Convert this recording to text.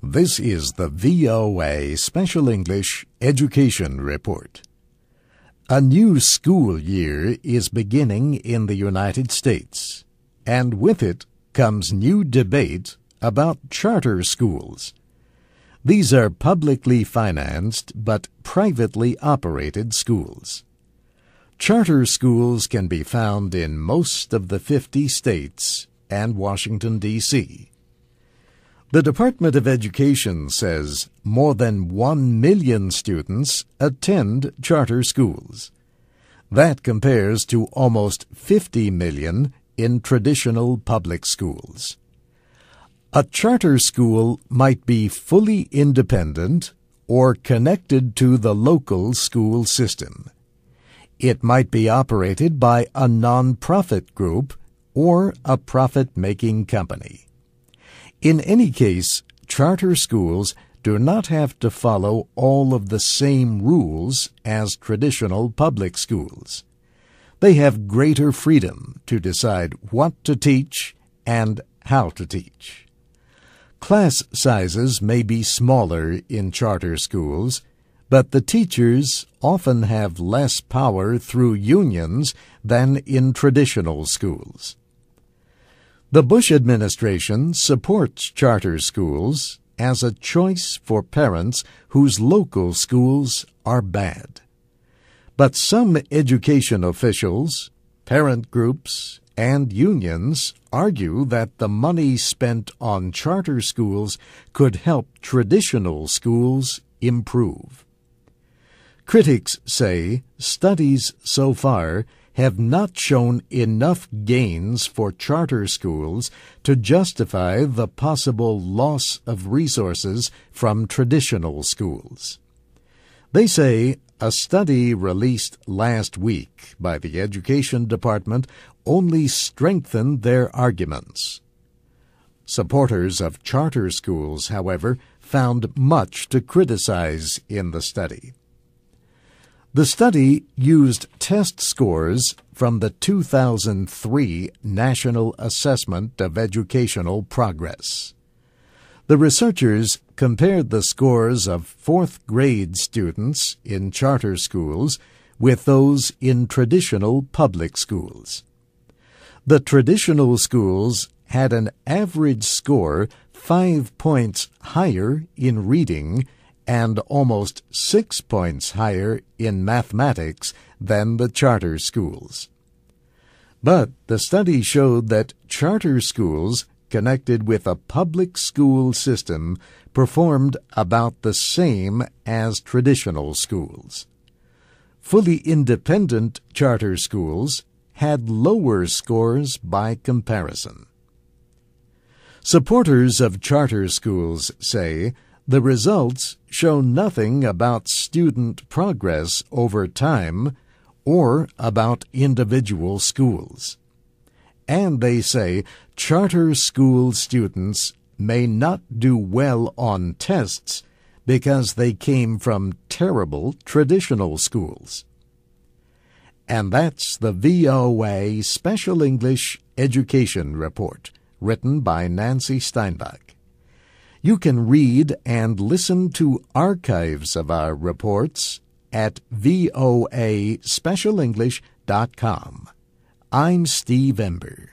This is the VOA Special English Education Report. A new school year is beginning in the United States, and with it comes new debate about charter schools. These are publicly financed but privately operated schools. Charter schools can be found in most of the 50 states and Washington, D.C. The Department of Education says more than 1 million students attend charter schools. That compares to almost 50 million in traditional public schools. A charter school might be fully independent or connected to the local school system. It might be operated by a non-profit group or a profit-making company. In any case, charter schools do not have to follow all of the same rules as traditional public schools. They have greater freedom to decide what to teach and how to teach. Class sizes may be smaller in charter schools, but the teachers often have less power through unions than in traditional schools. The Bush administration supports charter schools as a choice for parents whose local schools are bad. But some education officials, parent groups, and unions argue that the money spent on charter schools could help traditional schools improve. Critics say studies so far have not shown enough gains for charter schools to justify the possible loss of resources from traditional schools. They say a study released last week by the Education Department only strengthened their arguments. Supporters of charter schools, however, found much to criticize in the study. The study used test scores from the 2003 National Assessment of Educational Progress. The researchers compared the scores of fourth-grade students in charter schools with those in traditional public schools. The traditional schools had an average score 5 points higher in reading and almost 6 points higher in mathematics than the charter schools. But the study showed that charter schools connected with a public school system performed about the same as traditional schools. Fully independent charter schools had lower scores by comparison. Supporters of charter schools say the results show nothing about student progress over time or about individual schools. And they say charter school students may not do well on tests because they came from terrible traditional schools. And that's the VOA Special English Education Report, written by Nancy Steinbach. You can read and listen to archives of our reports at voaspecialenglish.com. I'm Steve Ember.